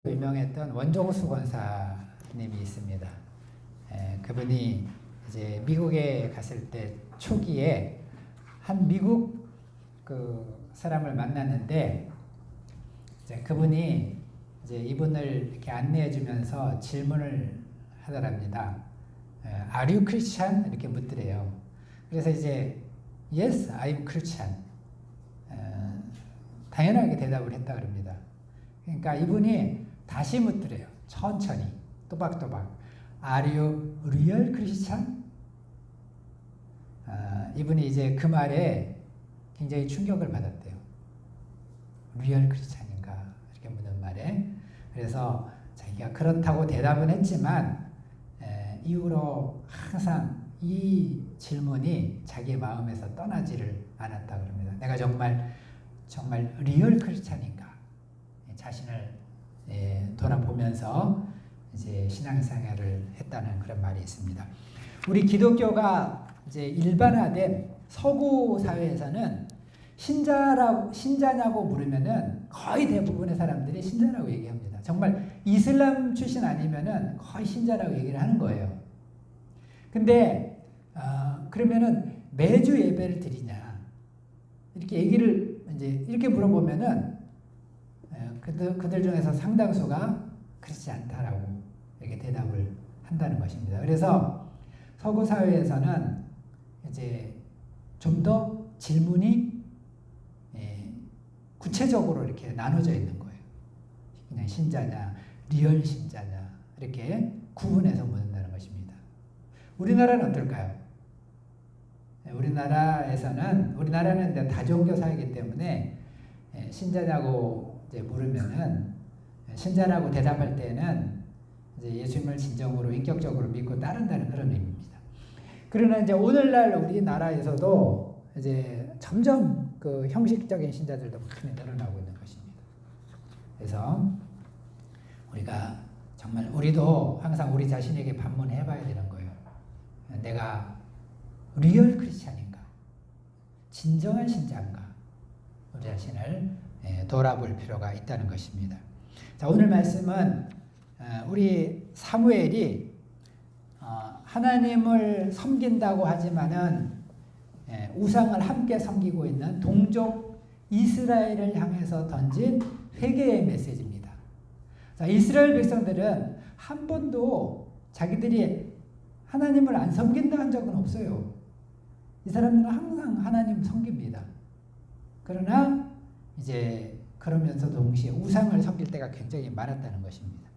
유명했던 원종수 권사님이 있습니다. 그분이 이제 미국에 갔을 때 초기에 한 미국 그 사람을 만났는데 이제 그분이 이제 이분을 이렇게 안내해 주면서 질문을 하더랍니다. Are you Christian? 이렇게 묻더래요. 그래서 이제 Yes, I'm Christian. 당연하게 대답을 했다 그럽니다. 그러니까 이분이 다시 묻더래요. 천천히, 또박또박. Are you real Christian? 이분이 이제 그 말에 굉장히 충격을 받았대요. Real Christian인가? 이렇게 묻는 말에. 그래서 자기가 그렇다고 대답은 했지만 이후로 항상 이 질문이 자기 마음에서 떠나지를 않았다 그럽니다. 내가 정말 리얼 크리스찬인가? 자신을 돌아보면서 이제 신앙생활을 했다는 그런 말이 있습니다. 우리 기독교가 이제 일반화된 서구 사회에서는 신자냐고 물으면은 거의 대부분의 사람들이 신자라고 얘기합니다. 정말 이슬람 출신 아니면은 거의 신자라고 얘기를 하는 거예요. 근데 그러면은 매주 예배를 드리냐 이렇게 얘기를 이제 이렇게 물어보면은 그들 중에서 상당수가 그렇지 않다라고 이렇게 대답을 한다는 것입니다. 그래서 서구 사회에서는 이제 좀 더 질문이 구체적으로 이렇게 나눠져 있는 거예요. 그냥 신자냐, 리얼 신자냐 이렇게 구분해서 묻는다는 것입니다. 우리나라는 어떨까요? 우리나라는 이제 다종교 사회이기 때문에 신자냐고 이제 물으면은 신자라고 대답할 때는 이제 예수님을 진정으로 인격적으로 믿고 따른다는 그런 의미입니다. 그러나 이제 오늘날 우리나라에서도 이제 점점 그 형식적인 신자들도 많이 늘어나고 있는 것입니다. 그래서 우리가 정말 우리도 항상 우리 자신에게 반문해 봐야 되는 거예요. 내가 리얼 크리스찬인가? 진정한 신자인가? 우리 자신을 돌아볼 필요가 있다는 것입니다. 자, 오늘 말씀은 우리 사무엘이 하나님을 섬긴다고 하지만은 우상을 함께 섬기고 있는 동족 이스라엘을 향해서 던진 회개의 메시지입니다. 자, 이스라엘 백성들은 한 번도 자기들이 하나님을 안 섬긴다 한 적은 없어요. 이 사람들은 항상 하나님 섬깁니다. 그러나 이제 그러면서 동시에 우상을 섬길 때가 굉장히 많았다는 것입니다.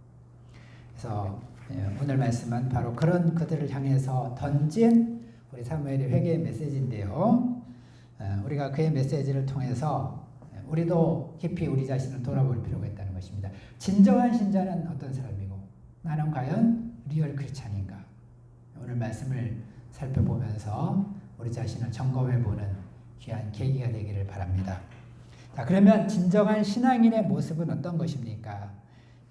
그래서 오늘 말씀은 바로 그런 그들을 향해서 던진 우리 사무엘의 회개의 메시지인데요. 우리가 그의 메시지를 통해서 우리도 깊이 우리 자신을 돌아볼 필요가 있다는 것입니다. 진정한 신자는 어떤 사람이고 나는 과연 리얼 크리스찬인가? 오늘 말씀을 살펴보면서 우리 자신을 점검해보는 귀한 계기가 되기를 바랍니다. 자, 그러면 진정한 신앙인의 모습은 어떤 것입니까?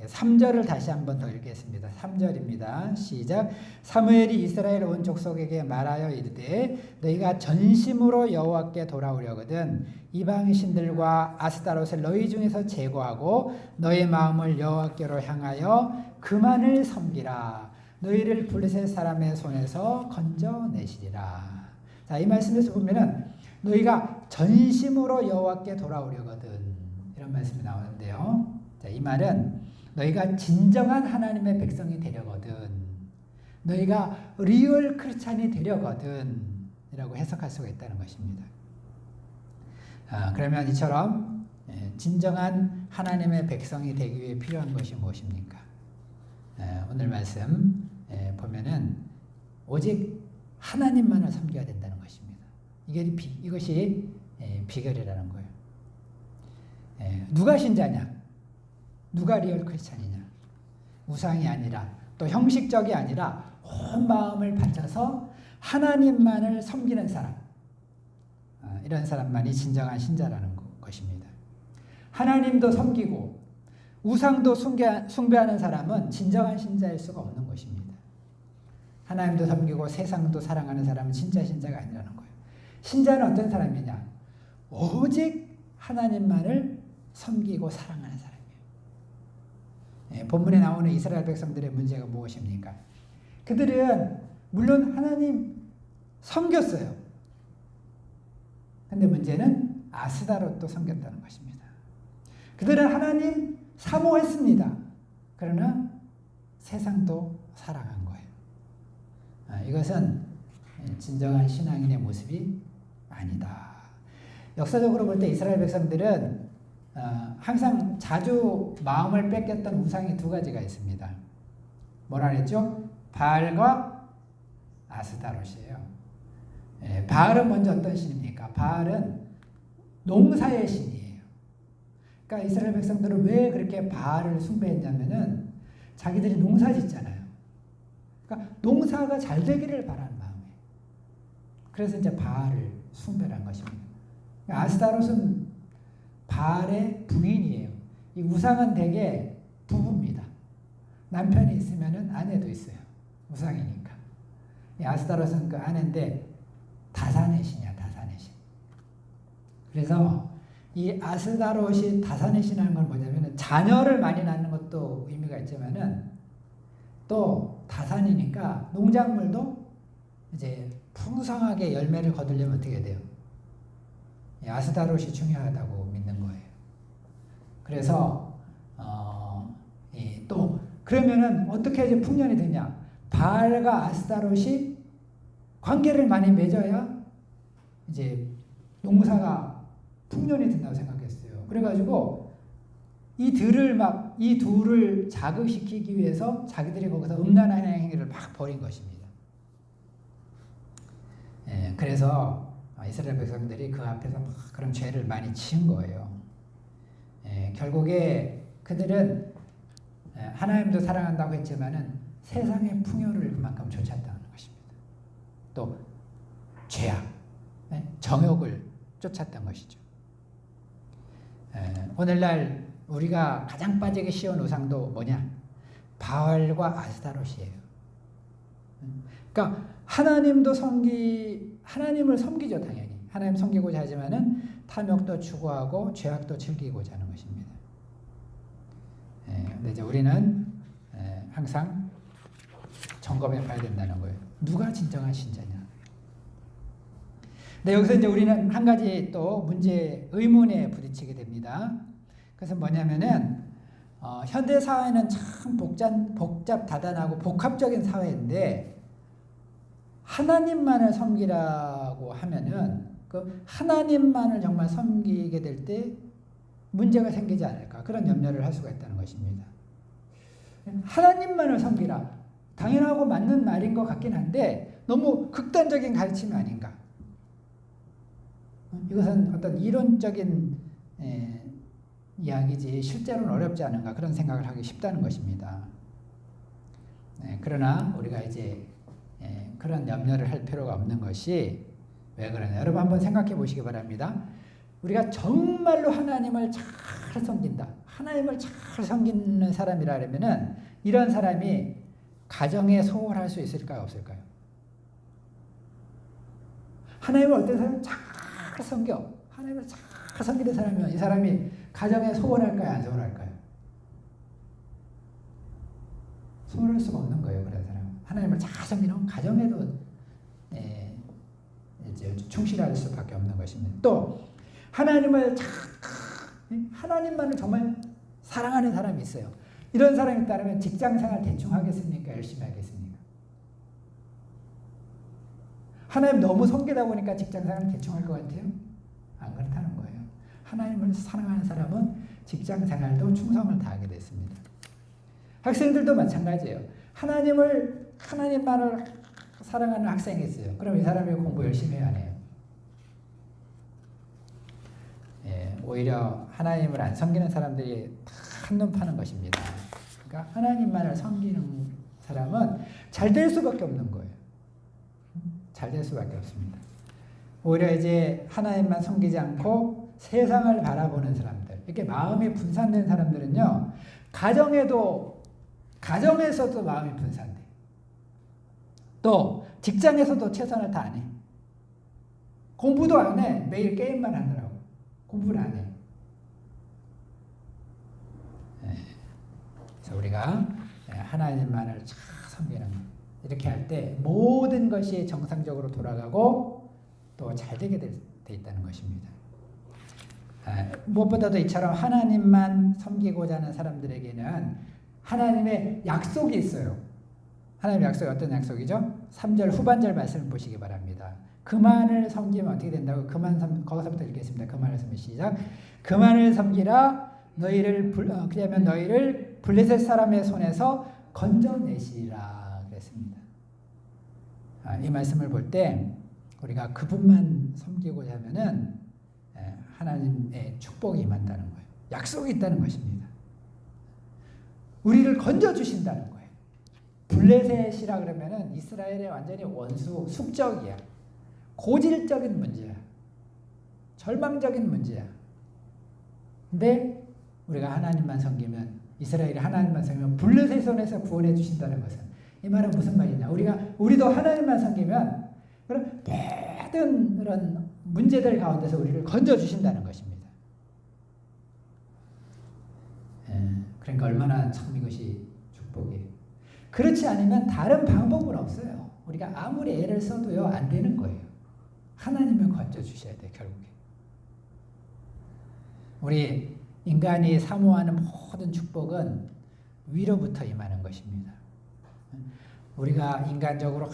3절을 다시 한번 더 읽겠습니다. 3절입니다. 시작. 사무엘이 이스라엘 온 족속에게 말하여 이르되 너희가 전심으로 여호와께 돌아오려거든 이방 신들과 아스타롯을 너희 중에서 제거하고 너희 마음을 여호와께로 향하여 그만을 섬기라. 너희를 블레셋 사람의 손에서 건져내시리라. 자, 이 말씀에서 보면은 너희가 전심으로 여호와께 돌아오려거든 이런 말씀이 나오는데요. 자, 이 말은 너희가 진정한 하나님의 백성이 되려거든 너희가 리얼 크리스찬이 되려거든 이라고 해석할 수가 있다는 것입니다. 그러면 이처럼 진정한 하나님의 백성이 되기 위해 필요한 것이 무엇입니까? 오늘 말씀 보면은 오직 하나님만을 섬겨야 된다는 것입니다. 이것이 비결이라는 거예요. 누가 신자냐? 누가 리얼 크리스찬이냐? 우상이 아니라 또 형식적이 아니라 온 마음을 바쳐서 하나님만을 섬기는 사람, 이런 사람만이 진정한 신자라는 것입니다. 하나님도 섬기고 우상도 숭배하는 사람은 진정한 신자일 수가 없는 것입니다. 하나님도 섬기고 세상도 사랑하는 사람은 진짜 신자가 아니라는 거예요. 신자는 어떤 사람이냐? 오직 하나님만을 섬기고 사랑하는 사람이에요. 본문에 나오는 이스라엘 백성들의 문제가 무엇입니까? 그들은 물론 하나님 섬겼어요. 근데 문제는 아스다롯도 섬겼다는 것입니다. 그들은 하나님 사모했습니다. 그러나 세상도 사랑한 거예요. 이것은 진정한 신앙인의 모습이 아니다. 역사적으로 볼 때 이스라엘 백성들은 항상 자주 마음을 뺏겼던 우상이 두 가지가 있습니다. 뭐라 그랬죠? 바알과 아스다롯이에요. 바알은 먼저 어떤 신입니까? 바알은 농사의 신이에요. 그러니까 이스라엘 백성들은 왜 그렇게 바알을 숭배했냐면은 자기들이 농사 짓잖아요. 그러니까 농사가 잘 되기를 바라는 마음이에요. 그래서 이제 바알을 숭배한 것입니다. 아스다롯은 바알의 부인이에요. 이 우상은 대개 부부입니다. 남편이 있으면은 아내도 있어요. 우상이니까. 이 아스다롯은 그 아내인데 다산의 신이야, 다산의 신. 그래서 이 아스다롯이 다산의 신이라는 건 뭐냐면은 자녀를 많이 낳는 것도 의미가 있지만은 또 다산이니까 농작물도 이제 풍성하게 열매를 거두려면 어떻게 돼요? 아스다롯이 중요하다고 믿는 거예요. 그래서 또 그러면은 어떻게 이제 풍년이 되냐? 바알과 아스다롯이 관계를 많이 맺어야 이제 농사가 풍년이 된다고 생각했어요. 그래가지고 이 둘을 자극시키기 위해서 자기들이 거기서 음란한 행위를 막 벌인 것입니다. 그래서 이스라엘 백성들이 그 앞에서 막 그런 죄를 많이 지은 거예요. 결국에 그들은 하나님도 사랑한다고 했지만은 세상의 풍요를 그만큼 쫓았다는 것입니다. 또 죄악, 정욕을 쫓았던 것이죠. 오늘날 우리가 가장 빠지기 쉬운 우상도 뭐냐? 바알과 아스타롯이에요. 그러니까 하나님을 섬기죠, 당연히. 하나님 섬기고자 하지만은 탐욕도 추구하고 죄악도 즐기고자 하는 것입니다. 근데 이제 우리는 항상 점검해 봐야 된다는 거예요. 누가 진정한 신자냐? 근데 여기서 이제 우리는 한 가지 또 의문에 부딪히게 됩니다. 그것은 뭐냐면은 현대 사회는 참 복잡 다단하고 복합적인 사회인데 하나님만을 섬기라고 하면은 그 하나님만을 정말 섬기게 될 때 문제가 생기지 않을까 그런 염려를 할 수가 있다는 것입니다. 하나님만을 섬기라. 당연하고 맞는 말인 것 같긴 한데 너무 극단적인 가르침이 아닌가. 이것은 어떤 이론적인 이야기지 실제로는 어렵지 않은가 그런 생각을 하기 쉽다는 것입니다. 그러나 우리가 이제 그런 염려를 할 필요가 없는 것이 왜 그러냐. 여러분 한번 생각해 보시기 바랍니다. 우리가 정말로 하나님을 잘 섬긴다. 하나님을 잘 섬기는 사람이라면은 이런 사람이 가정에 소홀할 수 있을까요? 없을까요? 하나님을 어떤 사람이 잘 섬겨. 하나님을 잘 섬기는 사람이면 이 사람이 가정에 소홀할까요? 안 소홀할까요? 소홀할 수가 없는 거예요. 그런 사람은. 하나님을 잘 섬기는 가정에도 이제 충실할 수밖에 없는 것입니다. 또 하나님만을 정말 사랑하는 사람이 있어요. 이런 사람이 있다면 직장생활 대충 하겠습니까? 열심히 하겠습니까? 하나님 너무 섬기다 보니까 직장생활 대충 할 것 같아요? 안 그렇다는 거예요. 하나님을 사랑하는 사람은 직장생활도 충성을 다하게 됐습니다. 학생들도 마찬가지예요. 하나님만을 사랑하는 학생이 있어요. 그럼 이 사람이 공부 열심히 해야 해요. 오히려 하나님을 안 섬기는 사람들이 한눈 파는 것입니다. 그러니까 하나님만을 섬기는 사람은 잘 될 수밖에 없는 거예요. 잘 될 수밖에 없습니다. 오히려 이제 하나님만 섬기지 않고 세상을 바라보는 사람들, 이렇게 마음이 분산된 사람들은요, 가정에서도 마음이 분산돼. 또 직장에서도 최선을 다 안 해. 공부도 안 해. 매일 게임만 하느라고. 공부를 안 해. 그래서 우리가 하나님만을 잘 섬기는 이렇게 할 때 모든 것이 정상적으로 돌아가고 또 잘 되게 돼 있다는 것입니다. 무엇보다도 이처럼 하나님만 섬기고자 하는 사람들에게는 하나님의 약속이 있어요. 하나님의 약속이 어떤 약속이죠? 3절 후반절 말씀을 보시기 바랍니다. 그만을 섬기면 어떻게 된다고? 거기서부터 읽겠습니다. 그만을 섬기 시작. 그만을 섬기라. 그러면 너희를 블레셋 사람의 손에서 건져내시리라 그랬습니다. 이 말씀을 볼 때 우리가 그분만 섬기고자 하면은 하나님의 축복이 임한다는 거예요. 약속이 있다는 것입니다. 우리를 건져주신다는 거예요. 블레셋이라 그러면은 이스라엘의 완전히 원수, 숙적이야. 고질적인 문제야. 절망적인 문제야. 근데 우리가 하나님만 섬기면, 이스라엘이 하나님만 섬기면 블레셋 손에서 구원해 주신다는 것은, 이 말은 무슨 말이냐? 우리도 하나님만 섬기면 그런 모든 그런 문제들 가운데서 우리를 건져 주신다는 것입니다. 그러니까 얼마나 참 이것이 축복이에요. 그렇지 않으면 다른 방법은 없어요. 우리가 아무리 애를 써도요, 안 되는 거예요. 하나님을 건져 주셔야 돼요, 결국에. 우리 인간이 사모하는 모든 축복은 위로부터 임하는 것입니다. 우리가 인간적으로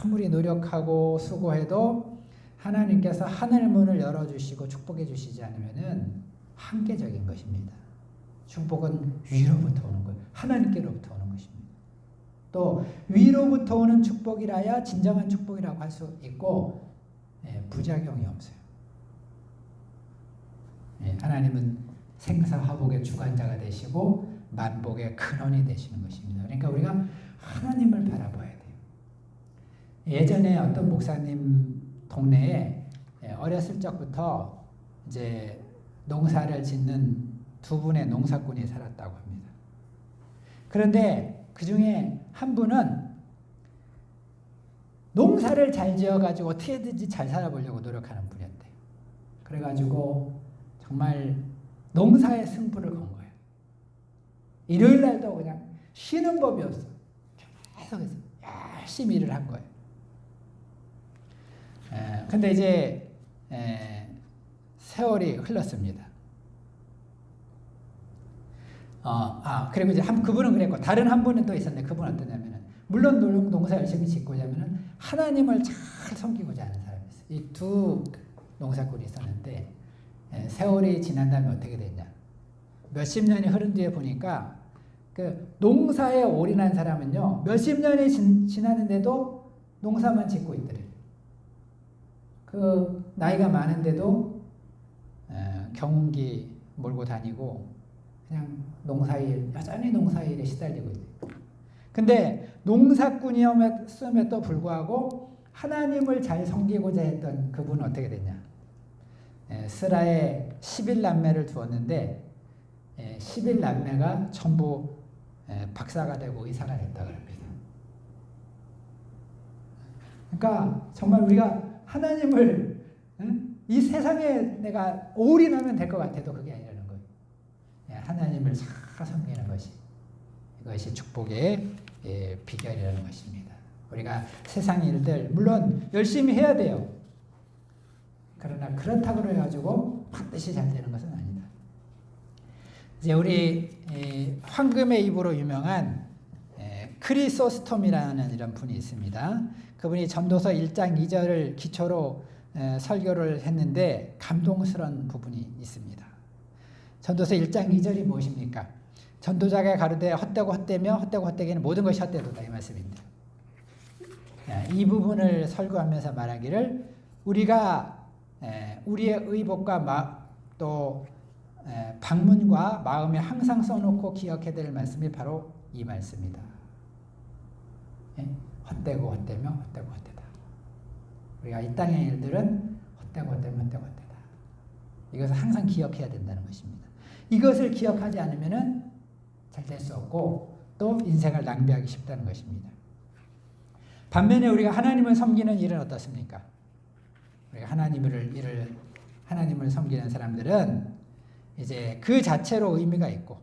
아무리 노력하고 수고해도 하나님께서 하늘 문을 열어주시고 축복해 주시지 않으면은 한계적인 것입니다. 축복은 위로부터 오는 거예요. 하나님께로부터 오는 것입니다. 또 위로부터 오는 축복이라야 진정한 축복이라고 할 수 있고 부작용이 없어요. 하나님은 생사화복의 주관자가 되시고 만복의 근원이 되시는 것입니다. 그러니까 우리가 하나님을 바라봐야 돼요. 예전에 어떤 목사님 동네에 어렸을 적부터 이제 농사를 짓는 두 분의 농사꾼이 살았다고 합니다. 그런데 그 중에 한 분은 농사를 잘 지어가지고 어떻게든지 잘 살아보려고 노력하는 분이었대요. 그래가지고 정말 농사에 승부를 건 거예요. 일요일 날도 그냥 쉬는 법이 없어. 계속해서 열심히 일을 한 거예요. 근데 이제 세월이 흘렀습니다. 그리고 이제 그분은 그랬고, 다른 한 분은 또 있었는데, 그분은 어떠냐면은, 물론 농사 열심히 짓고자 하면은 하나님을 잘 섬기고자 하는 사람이었어요. 이 두 농사꾼이 있었는데, 세월이 지난 다음에 어떻게 됐냐? 몇십 년이 흐른 뒤에 보니까, 그 농사에 올인한 사람은요, 몇십 년이 지났는데도 농사만 짓고 있더래요. 그 나이가 많은데도 경운기 몰고 다니고 그냥 여전히 농사일에 시달리고 있어요. 근데 농사꾼이었음에도 불구하고 하나님을 잘 섬기고자 했던 그분은 어떻게 됐냐? 스라에 11남매를 두었는데 11남매가 전부 박사가 되고 의사가 됐다고 합니다. 그러니까 정말 우리가 하나님을 이 세상에 내가 올인하면 될 것 같아도 그게 아니라는 거예요. 하나님을 잘 섬기는 것이, 이것이 축복의 비결이라는 것입니다. 우리가 세상 일들 물론 열심히 해야 돼요. 그러나 그렇다고 해가지고 반드시 잘 되는 것은 아니다. 이제 우리 황금의 입으로 유명한 크리소스톰이라는 이런 분이 있습니다. 그분이 전도서 1장 2절을 기초로 설교를 했는데 감동스러운 부분이 있습니다. 전도서 1장 2절이 무엇입니까? 전도자가 가로되 헛되고 헛되며 헛되고 헛되기는 모든 것이 헛되도다, 이 말씀입니다. 이 부분을 설교하면서 말하기를, 우리가 우리의 의복과 또 방문과 마음에 항상 써놓고 기억해야 될 말씀이 바로 이 말씀이다. 헛되고 헛되며 헛되고 헛되다. 우리가 이 땅의 일들은 헛되고 헛되며 헛되고 헛되다. 이것을 항상 기억해야 된다는 것입니다. 이것을 기억하지 않으면 잘 될 수 없고 또 인생을 낭비하기 쉽다는 것입니다. 반면에 우리가 하나님을 섬기는 일은 어떻습니까? 우리가 하나님을 섬기는 사람들은 이제 그 자체로 의미가 있고,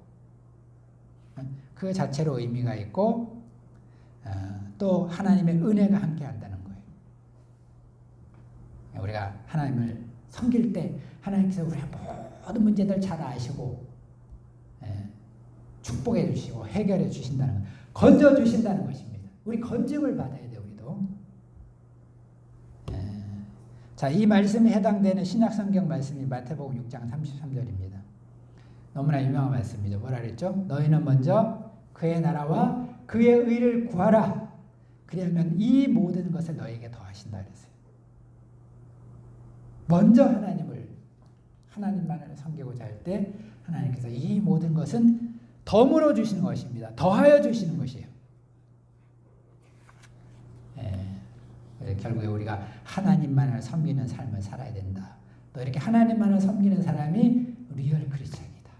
그 자체로 의미가 있고 또 하나님의 은혜가 함께 한다는 거예요. 우리가 하나님을 섬길 때 하나님께서 우리의 모든 문제들 잘 아시고 축복해 주시고 해결해 주신다는 것, 건져 주신다는 것입니다. 우리 건짐을 받아야 돼요. 우리도. 자, 이 말씀에 해당되는 신약성경 말씀이 마태복음 6장 33절입니다. 너무나 유명한 말씀이죠. 뭐라 그랬죠? 너희는 먼저 그의 나라와 그의 의를 구하라. 그러면 이 모든 것을 너희에게 더하신다 그랬어요. 먼저 하나님만을 섬기고자 할 때 하나님께서 이 모든 것은 덤으로 주시는 것입니다. 더하여 주시는 것이에요. 결국에 우리가 하나님만을 섬기는 삶을 살아야 된다. 또 이렇게 하나님만을 섬기는 사람이 리얼 크리스찬이다.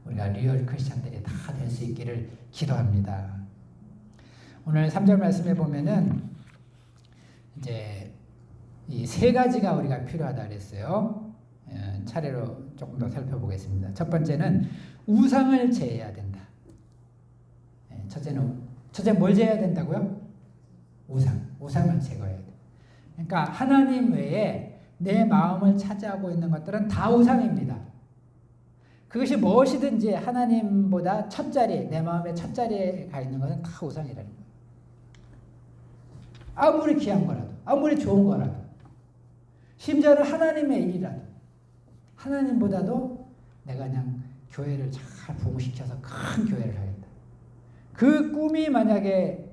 우리가 리얼 크리스찬들이 다 될 수 있기를 기도합니다. 오늘 3절 말씀에 보면은 이제 이 세 가지가 우리가 필요하다 그랬어요. 차례로 조금 더 살펴보겠습니다. 첫 번째는 우상을 제해야 된다. 첫째 뭘 제해야 된다고요? 우상을 제거해야 돼. 그러니까 하나님 외에 내 마음을 차지하고 있는 것들은 다 우상입니다. 그것이 무엇이든지 하나님보다 첫 자리, 내 마음의 첫 자리에 가 있는 것은 다 우상이라는 거예요. 아무리 귀한 거라도, 아무리 좋은 거라도, 심지어는 하나님의 일이라도, 하나님보다도 내가 그냥 교회를 잘 부흥시켜서 큰 교회를 하겠다. 그 꿈이 만약에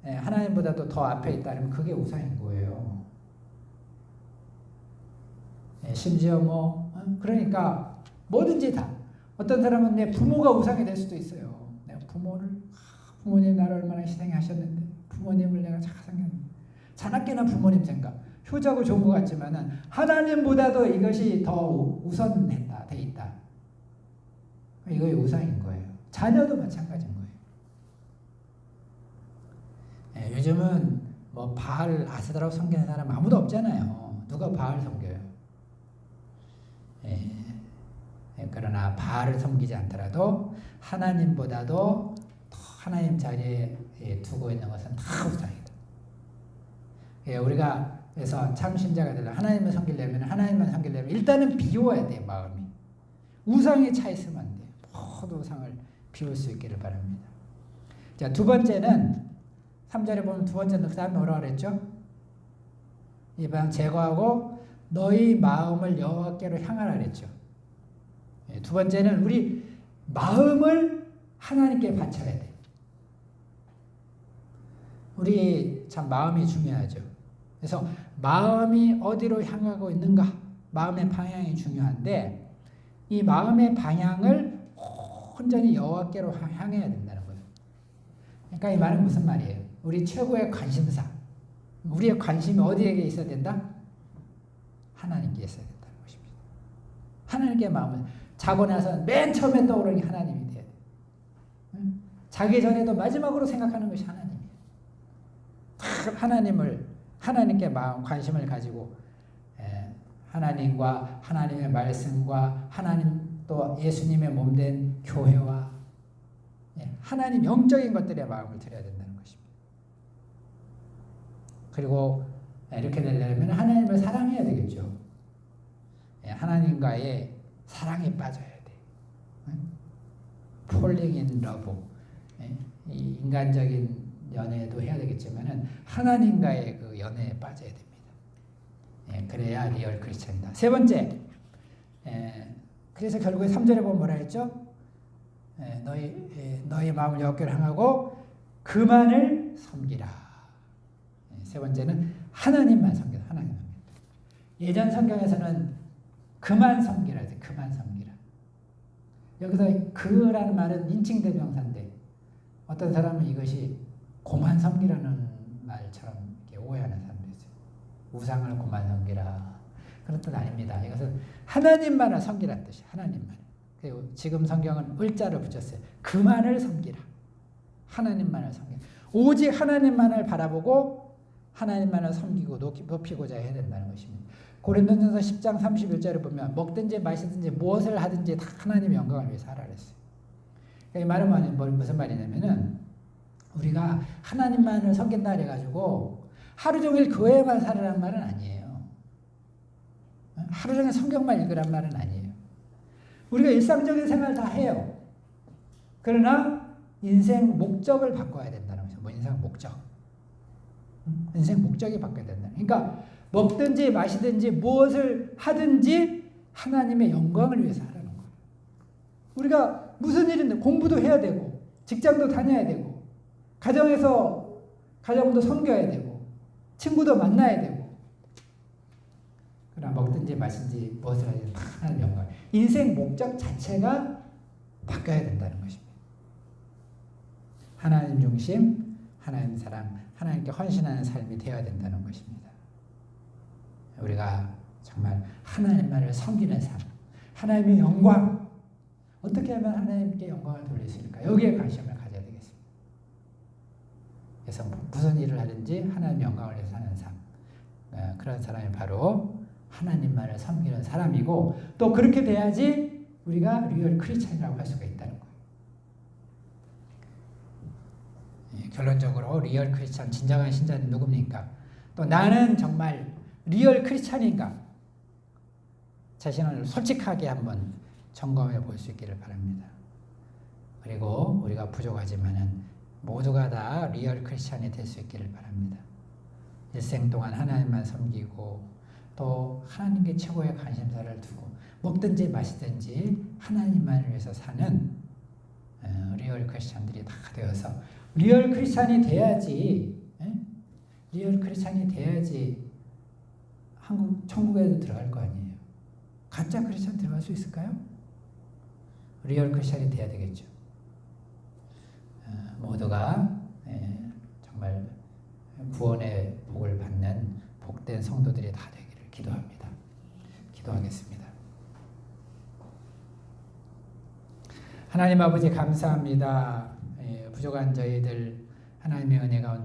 하나님보다도 더 앞에 있다면 그게 우상인 거예요. 심지어 그러니까 뭐든지 다. 어떤 사람은 내 부모가 우상이 될 수도 있어요. 내가 부모님 나를 얼마나 희생하셨는데 부모님을 내가 잘 생각했는데 자나깨나 부모님 생각. 효자고 좋은 것 같지만은 하나님보다도 이것이 더 우선했다, 돼 있다. 이거 우상인 거예요. 자녀도 마찬가지인 거예요. 요즘은 바알 아스다라고 섬기는 사람 아무도 없잖아요. 누가 바알 섬겨요? 그러나 바알을 섬기지 않더라도 하나님보다도 더 하나님 자리에 두고 있는 것은 다 우상이다. 우리가 그래서 참 신자가 되려 하나님을 섬기려면 하나님만 섬기려면 일단은 비워야 돼요. 마음이. 우상에 차 있으면 안 돼요. 모든 우상을 비울 수 있기를 바랍니다. 자, 두 번째는 3절에 보면 두 번째는 그 다음에 뭐라고 그랬죠? 이방 제거하고 너희 마음을 여호와께로 향하라 그랬죠. 두 번째는 우리 마음을 하나님께 바쳐야 돼. 우리 참 마음이 중요하죠. 그래서 마음이 어디로 향하고 있는가? 마음의 방향이 중요한데 이 마음의 방향을 온전히 여호와께로 향해야 된다는 거예요. 그러니까 이 말은 무슨 말이에요? 우리 최고의 관심사. 우리의 관심이 어디에게 있어야 된다? 하나님께 있어야 된다는 것입니다. 하나님께 마음을 자고 나서 맨 처음에 떠오르는 게 하나님이 돼야 돼요. 자기 전에도 마지막으로 생각하는 것이 하나님이에요. 하나님께 마음 관심을 가지고 하나님과 하나님의 말씀과 하나님 또 예수님의 몸된 교회와 하나님 영적인 것들에 마음을 드려야 된다는 것입니다. 그리고 이렇게 되려면 하나님을 사랑해야 되겠죠. 하나님과의 사랑에 빠져야 돼. Falling in love. 이 인간적인 연애도 해야 되겠지만은 하나님과의 그 연애에 빠져야 됩니다. 그래야 리얼 크리스찬이다. 세 번째, 그래서 결국에 3절에 보면 뭐라 했죠? 너희 마음을 여호와께로 향하고 그만을 섬기라. 세 번째는 하나님만 섬기라. 하나님. 예전 성경에서는 그만 섬기라 해서 그만 섬기라. 여기서 그라는 말은 인칭대명사인데 어떤 사람은 이것이 고만 섬기라는 말처럼 이렇게 오해하는 사람도 있어요. 우상을 고만 섬기라. 그런 뜻 아닙니다. 이것은 하나님만을 섬기라는 뜻이에요. 하나님만. 그리고 지금 성경은 을자를 붙였어요. 그만을 섬기라. 하나님만을 섬기라. 오직 하나님만을 바라보고 하나님만을 섬기고 높이고자 해야 된다는 것입니다. 고린도전서 10장 31절을 보면 먹든지 마시든지 무엇을 하든지 다 하나님의 영광을 위해서 하라 그랬어요. 이 말은 무슨 말이냐면은 우리가 하나님만을 섬긴다 해가지고 하루 종일 교회만 살으란 말은 아니에요. 하루 종일 성경만 읽으란 말은 아니에요. 우리가 일상적인 생활 다 해요. 그러나 인생 목적을 바꿔야 된다는 거죠. 인생 목적. 인생 목적이 바뀌어야 된다. 그러니까 먹든지 마시든지 무엇을 하든지 하나님의 영광을 위해서 하라는 거예요. 우리가 무슨 일인데 공부도 해야 되고 직장도 다녀야 되고 가정도 섬겨야 되고 친구도 만나야 되고 그러나 먹든지 마시든지 무엇을 하든지 다 하나님 영광. 인생 목적 자체가 바뀌어야 된다는 것입니다. 하나님 중심, 하나님 사랑, 하나님께 헌신하는 삶이 되어야 된다는 것입니다. 우리가 정말 하나님만을 섬기는 삶, 하나님의 영광, 어떻게 하면 하나님께 영광을 돌릴 수 있을까? 여기에 관심을 가져야 되겠습니다. 그래서 무슨 일을 하든지 하나님 영광을 위해서 사는 삶, 그런 사람이 바로 하나님만을 섬기는 사람이고 또 그렇게 돼야지 우리가 리얼 크리스찬이라고 할 수가 있다는 거예요. 결론적으로 리얼 크리스찬, 진정한 신자는 누굽니까? 또 나는 정말 리얼 크리스찬인가? 자신을 솔직하게 한번 점검해 볼 수 있기를 바랍니다. 그리고 우리가 부족하지만은 모두가 다 리얼 크리스찬이 될 수 있기를 바랍니다. 일생 동안 하나님만 섬기고 또 하나님께 최고의 관심사를 두고 먹든지 마시든지 하나님만을 위해서 사는 리얼 크리스찬들이 다 되어서 리얼 크리스찬이 돼야지 리얼 크리스찬이 돼야지 천국에도 들어갈 거 아니에요. 가짜 크리스찬 들어갈 수 있을까요? 리얼 크리스찬이 돼야 되겠죠. 모두가 정말 구원의 복을 받는 복된 성도들이 다 되기를 기도합니다. 기도하겠습니다. 하나님 아버지 감사합니다. 부족한 저희들 하나님의 은혜 가운데